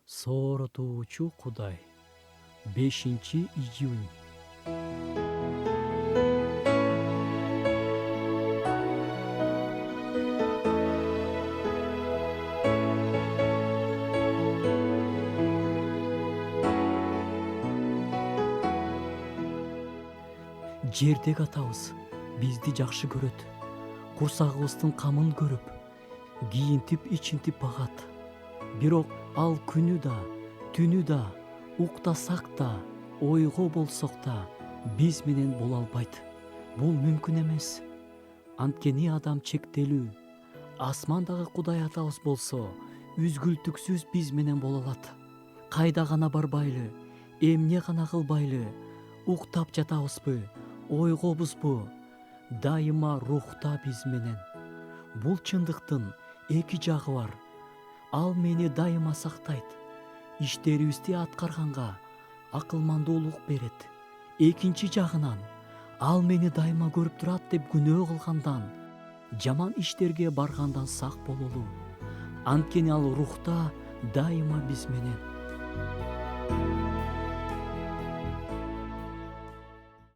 Сооротуучу Кудай. 5-июнь. Жердеги атабыз бизди жакшы көрөт. Курсагыбыздын камын көрүп, кийинтип ичинтип багат. Бирок ал күнү да, түнү да, уктасак да, ойго болсок да биз менен боло албайт. Бул мүмкүн эмес. Анткени адам чектелүү. Асмандагы Кудай атабыз болсо үзгүлтүксүз биз менен боло алат. Кайда гана барбайлы, эмне гана кылбайлы, уктап жатабызбы, ойгобузбу, дайыма рухта биз менен. Бул чындыктын эки жагы бар. Ал мени дайыма сактайт. Иштерибизди аткарганга акылмандуулук берет. Экинчи жагынан ал мени дайыма көрүп турат деп күнөө кылгандан, жаман иштерге баргандан сак бололу. Анткени ал рухта дайыма биз менен.